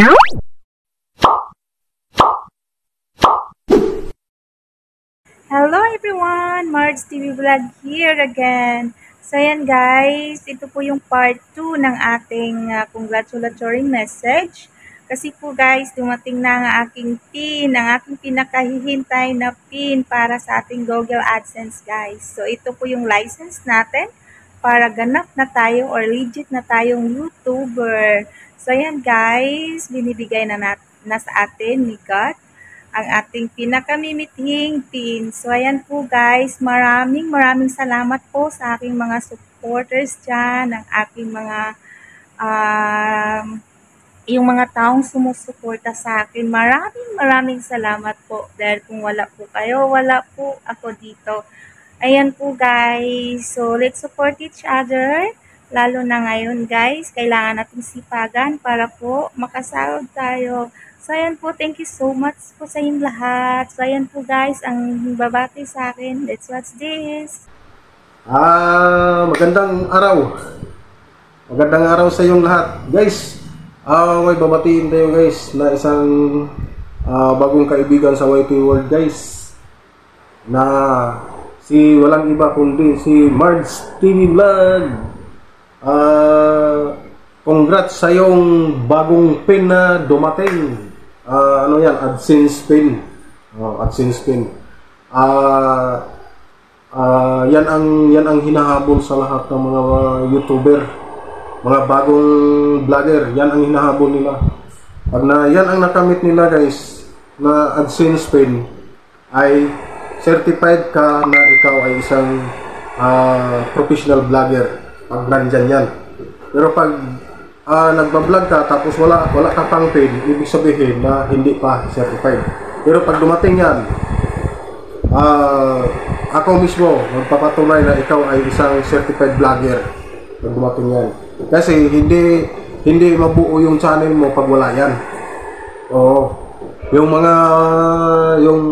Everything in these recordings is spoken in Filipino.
Hello everyone! Marge TV Vlog here again. So yan guys, ito po yung part 2 ng ating congratulatory message. Kasi po guys, dumating na ang aking pin, ang aking pinakahihintay na pin para sa ating Google AdSense guys. So ito po yung license natin para ganap na tayo or legit na tayong YouTuber. So yan guys, binibigay na sa atin ni God ang ating pinakamimithing pin. So, ayan po guys, maraming salamat po sa aking mga supporters dyan, ang aking mga, yung mga taong sumusuporta sa akin. Maraming salamat po. Dahil kung wala po kayo, wala po ako dito. Ayan po guys, so let's support each other. Lalo na ngayon guys, kailangan natin sipagan para po makasahod tayo. So, ayan po, thank you so much po sa inyong lahat. So, ayan po guys, ang babati sa akin. Let's watch this. Magandang araw. Magandang araw sa inyong lahat. Guys, may babatiin tayo guys na isang bagong kaibigan sa YT World guys. Na si walang iba kundi si Marge TV Vlog. Congrats sa iyong bagong pin na dumating. Ano yan? AdSense pin. AdSense pin. Yan ang hinahabol sa lahat ng mga YouTuber, mga bagong vlogger. Yan ang hinahabol nila. Pag na yan ang nakamit nila guys, na AdSense pin, ay certified ka na ikaw ay isang professional vlogger. Pag nandyan yan. Pero pag nagbablog ka tapos wala ka pang pin, ibig sabihin na hindi pa certified. Pero pag dumating yan, ako mismo magpapatunay na ikaw ay isang certified vlogger pag dumating yan. Kasi hindi mabuo yung channel mo pag wala yan. Yung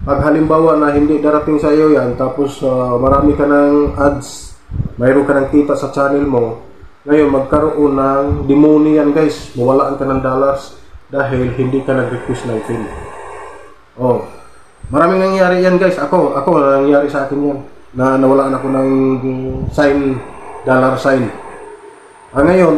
pag halimbawa na hindi darating sa iyo yan, tapos marami ka ng ads, mayroon ka ng kita sa channel mo, ngayon magkaroon ng demoni yan guys, mawalaan ka ng dollars dahil hindi ka nag-request ng pin. Maraming nangyari yan guys. Ako nangyari sa akin yan na nawalaan ako ng dollar sign. Ngayon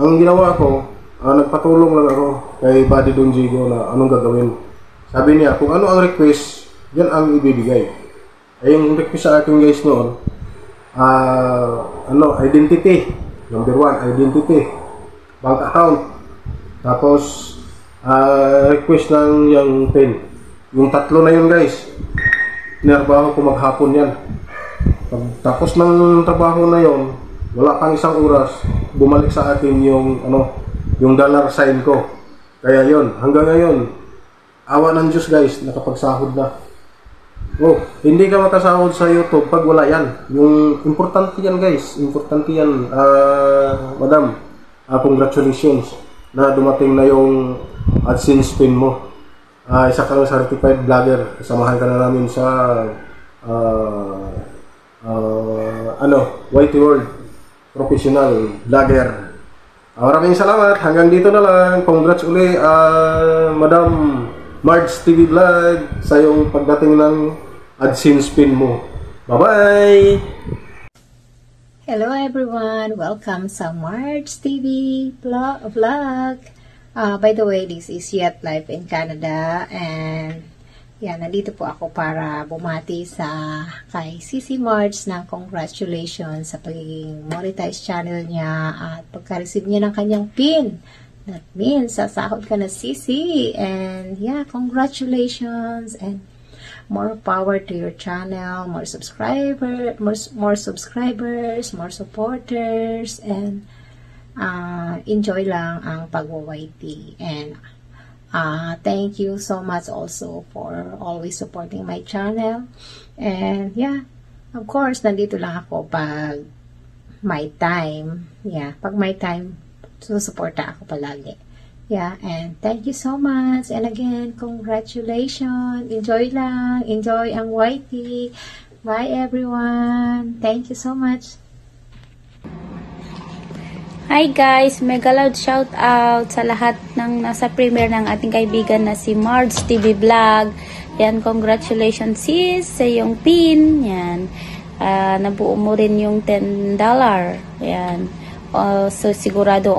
ang ginawa ko, nagpatulong lang ako kay Buddy Donjigo na anong gagawin. Sabi niya kung ano ang request, yan ang ibibigay. Yung request sa akin guys noon, identity. Number 1, identity. Bank account. Tapos, request ng yung pin. Yung tatlo na yun guys. Tinarbaho ko maghapon yan. Tapos ng trabaho na yun, wala pang isang oras, bumalik sa akin yung dollar sign ko. Kaya yun, hanggang ngayon, awa ng Diyos guys, nakapagsahod na. Hindi ka makasahod sa YouTube pag wala yan. Yung importante yan guys, importante yan. Madam, congratulations na dumating na yung AdSense pin mo. Isa kang certified vlogger. Kasamahan ka na namin sa YT World professional vlogger. Maraming salamat. Hanggang dito na lang. Congrats uli Madam Marge TV Vlog sa iyong pagdating ng AdSense pin mo. Bye-bye! Hello everyone! Welcome sa Marge TV Vlog. By the way, this is Yet Life in Canada and nandito po ako para bumati kay Sisi Marge ng congratulations sa pagiging monetized channel niya at pagka-receive niya ng kanyang pin. That means, sasahod ka na Sisi. And congratulations and more power to your channel, more subscribers, more supporters, and enjoy lang ang pag-YT. And thank you so much also for always supporting my channel. And of course, nandito lang ako pag may time. Pag may time, susuporta ako palagi. And thank you so much. And again, congratulations. Enjoy lang. Enjoy ang YT. Bye everyone. Thank you so much. Hi guys, mega loud shout out sa lahat ng nasa premiere ng ating kaibigan na si Marge TV Vlog. Yan, congratulations sis sa iyong pin. Yan, nabuo mo rin yung $10. Yan, so sigurado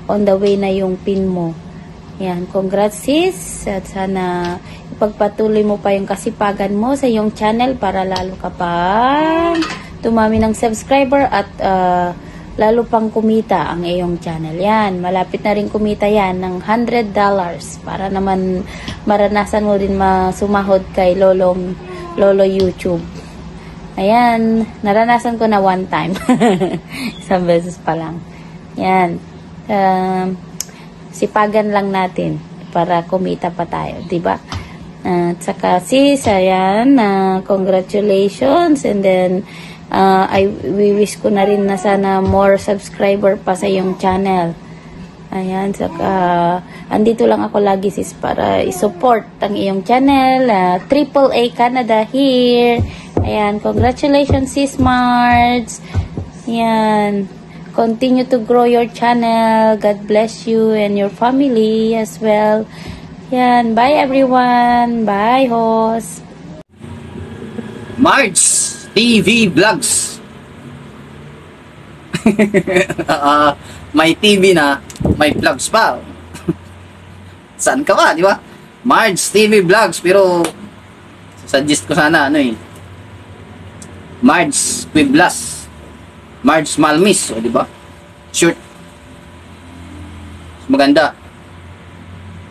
on the way na yung pin mo. Yan, congrats sis, at sana ipagpatuloy mo pa yung kasipagan mo sa iyong channel para lalo ka pang tumami ng subscriber at lalo pang kumita ang iyong channel. Yan, malapit na rin kumita yan ng $100 para naman maranasan mo din sumahod kay Lolo YouTube. Ayan, naranasan ko na one time. Isang beses pa lang. Yan, sipagan lang natin para kumita pa tayo, diba? At saka sis, ayan, congratulations, and then we wish ko na rin na sana more subscriber pa sa iyong channel. Ayan, saka andito lang ako lagi sis para i-support ang iyong channel. AAA Canada here. Ayan, congratulations sis Marge. Ayan, continue to grow your channel. God bless you and your family as well. Ayan, bye everyone. Bye host. Marge TV Vlogs. May TV na, may vlogs pa. Saan ka ba, di ba? Marge TV Vlogs, pero suggest ko sana Marge Quiblas, Marge Malmis, di ba? Short. Maganda.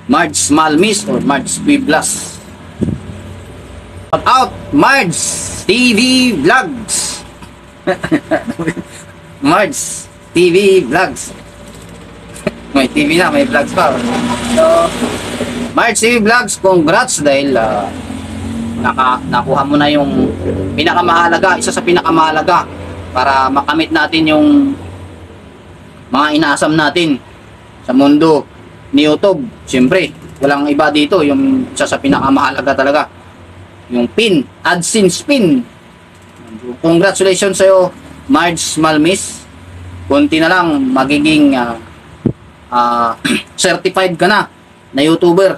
Marge Malmis or Marge Quiblas. Shout out Marge TV Vlogs. Marge TV Vlogs. May TV na, may vlogs pa. So, Marge TV Vlogs, congrats dahil nakuha mo na yung pinakamahalaga, isa sa pinakamahalaga para makamit natin yung mga inaasam natin sa mundo ni YouTube. Siyempre, walang iba dito, yung isa sa pinakamahalaga talaga, yung pin, AdSense pin. Congratulations sa'yo, Marge Malmis. Kunti na lang, magiging certified ka na YouTuber.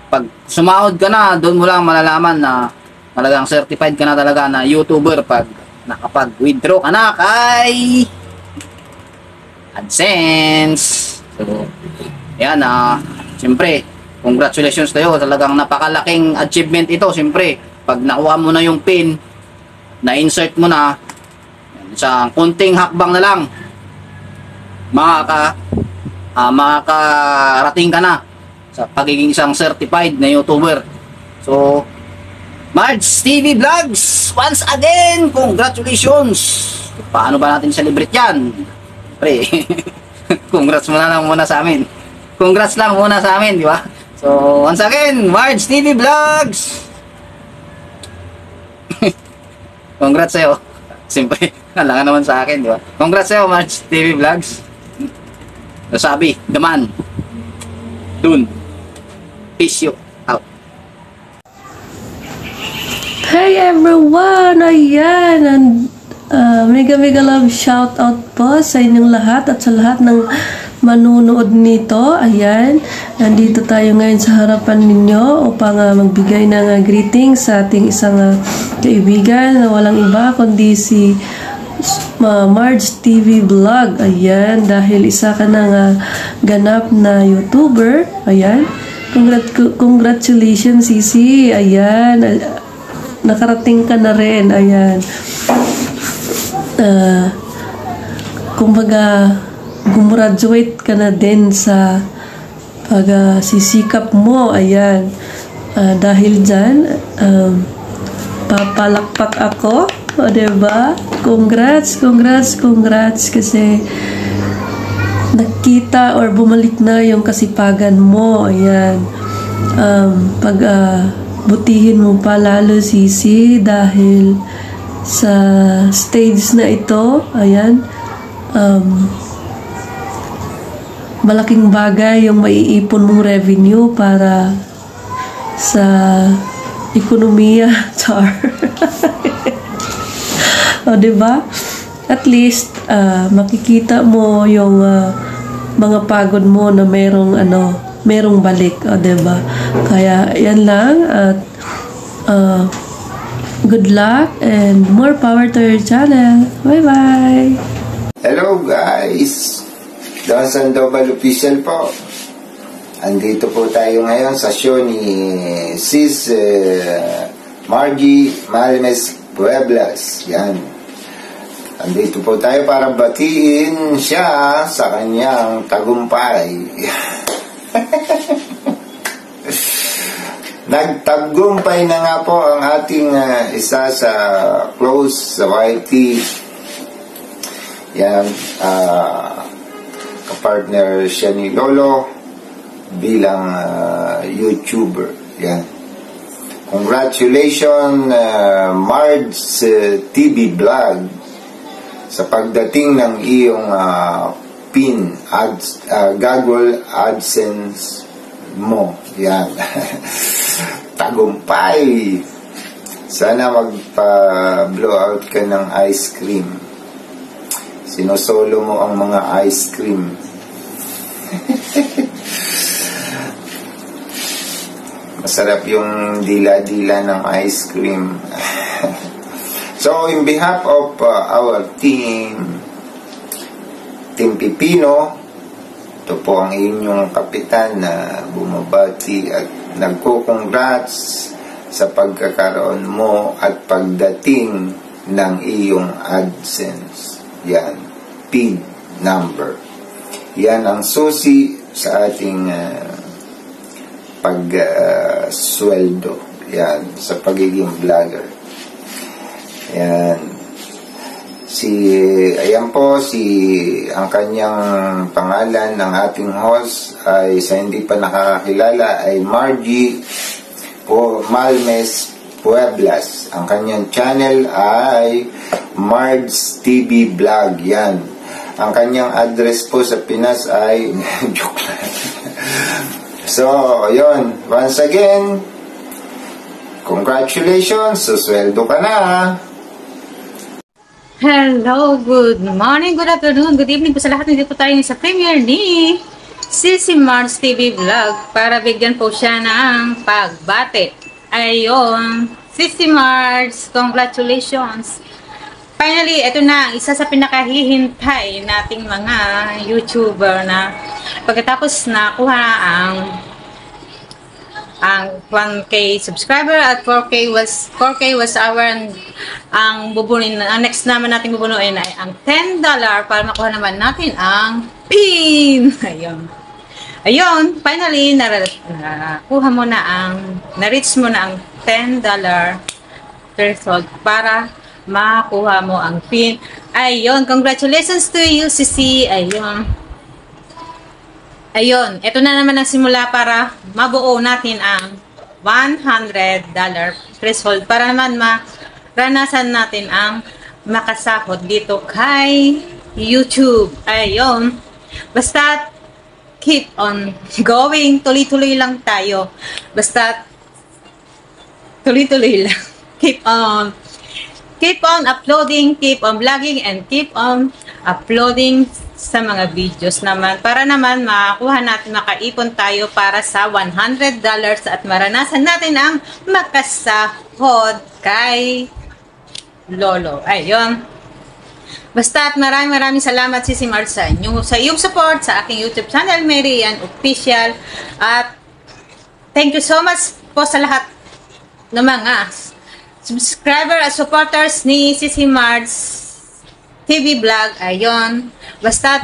Pag sumahod ka na, doon mo lang malalaman na talagang certified ka na talaga na YouTuber pag nakapag-withdraw ka na kay AdSense. So, yan, siyempre, congratulations tayo. Talagang napakalaking achievement ito. Siyempre, pag nakuha mo na yung pin, na-insert mo na, sa kunting hakbang na lang, makakarating ka na sa pagiging isang certified na YouTuber. So, Marge TV Vlogs, once again, congratulations! Paano ba natin celebrate yan? Pre, congrats muna lang muna sa amin. Congrats lang muna sa amin, di ba? So, once again, Marge TV Vlogs! Congrats sa'yo. Siyempre, nalangan naman sa akin, di ba? Congrats sa'yo, Marge TV Vlogs. Sabi, the man. Dun. Peace you out. Hey everyone! Ayan! Mega love shout out po sa inyong lahat at sa lahat ng manunood nito. Ayan, nandito tayo ngayon sa harapan ninyo upang magbigay ng greetings sa ating isang kaibigan na walang iba kundi si Marge TV Vlog. Ayan, dahil isa ka ng ganap na YouTuber. Ayan, congratulations Sisi. Ayan, nakarating ka na rin. Ayan, kumbaga gumraduate ka na din sa pagsisikap mo. Ayan, dahil dyan papalakpak ako, o diba? Congrats kasi nakita or bumalik na yung kasipagan mo. Ayan, butihin mo pa lalo Sisi dahil sa stage na ito. Ayan, malaking bagay yung maiipon mong revenue para sa ekonomiya. Char. O diba? at least makikita mo yung mga pagod mo na merong balik, diba? Kaya yan lang, at good luck and more power to your channel. Bye bye. Hello guys, Don Sandoval Official po. Andito po tayo ngayon sa show ni Sis Margie Malmes Pueblas. Yan. Andito po tayo para batiin siya sa kanyang tagumpay. Nagtagumpay na nga po ang ating isa sa close sa YT. Yan, kapartner siya ni Lolo bilang YouTuber. Yan. Congratulations, Mards TV Vlog, sa pagdating ng iyong PIN Google AdSense mo. Yan. Tagumpay. Sana magpa-blow out ka ng ice cream. Sinosolo mo ang mga ice cream. Masarap yung dila-dila ng ice cream. So, in behalf of our Team Pipino, ito po ang inyong kapitan na bumabati at nagko-congrats sa pagkakaroon mo at pagdating ng iyong AdSense. Yan, PIN number. Yan ang susi sa ating pag-sweldo. Yan, sa pagiging vlogger. Yan. Ayan po, ang kanyang pangalan ng ating host ay, sa hindi pa nakakakilala, ay Margie Malmes Pueblas. Ang kanyang channel ay Mards TV Vlog. Yan. Ang kanyang address po sa Pinas ay joke lang. So, yun. Once again, congratulations. Susweldo ka na. Hello, good morning, good afternoon, good evening po sa lahat. Nandito po tayo sa premiere ni Sisi Mards TV Vlog para bigyan po siya ng pagbate. Ayun, Sisi Mards, congratulations. Finally, ito na, isa sa pinakahihintay nating mga YouTuber na pagkatapos nakuha ang 1K subscriber at 4K was our ang bubunuin. Ang next naman natin bubunuin ay ang $10 para makuha naman natin ang PIN. Ayun, finally nakuha mo na na-reach mo na ang $10 threshold para makuha mo ang PIN. Ayun, congratulations to you, Sisi. Ayun, ito na naman ang simula para mabuo natin ang $100 threshold para naman maranasan natin ang makasahod dito kay YouTube. Ayun, basta keep on going, tuloy-tuloy lang tayo. Basta tuloy-tuloy lang. Keep on uploading, keep on vlogging, and keep on uploading sa mga videos naman para naman makakuha natin, makaipon tayo para sa $100 at maranasan natin ang makasahod kay Lolo. Ayun. Basta at maraming salamat Sisi Mards sa iyong support sa aking YouTube channel, Marian Official. At thank you so much po sa lahat ng mga subscriber at supporters ni Sisi Mards TV Vlog. Ayun. Basta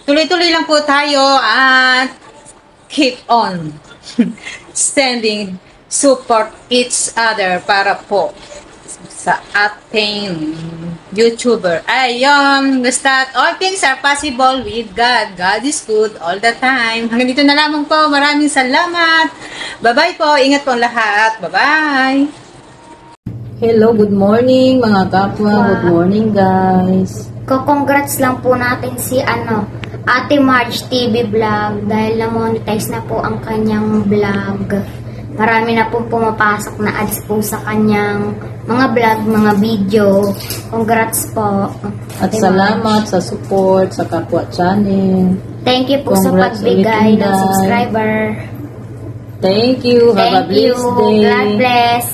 tuloy-tuloy lang po tayo at keep on sending support each other para po sa ating YouTuber. Ayun. Basta all things are possible with God. God is good all the time. Hanggang dito na lamang po. Maraming salamat. Bye-bye po. Ingat po lahat. Bye-bye. Hello, good morning mga kapwa. Good morning guys. Congrats lang po natin si Ate Marge TV Vlog dahil na-monetize na po ang kanyang vlog. marami na po pumapasok na ads po sa kanyang mga vlog, mga video. Congrats po. At salamat sa support sa Kapwa Channel. Thank you po sa Congrats pagbigay ulit, ng Inday. subscriber. Thank you. Have a Thank you. blessed day. God bless.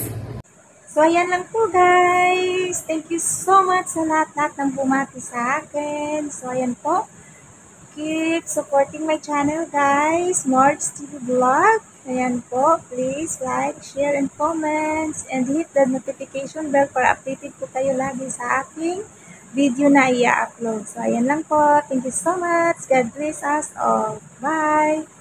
So, ayan lang po guys. Thank you so much sa lahat ng bumati sa akin. So, ayan po. Keep supporting my channel guys. Marge TV Vlog. Ayan po. Please like, share, and comments. And hit the notification bell para updated po kayo lagi sa aking video na i-upload. So, ayan lang po. Thank you so much. God bless us all. Bye!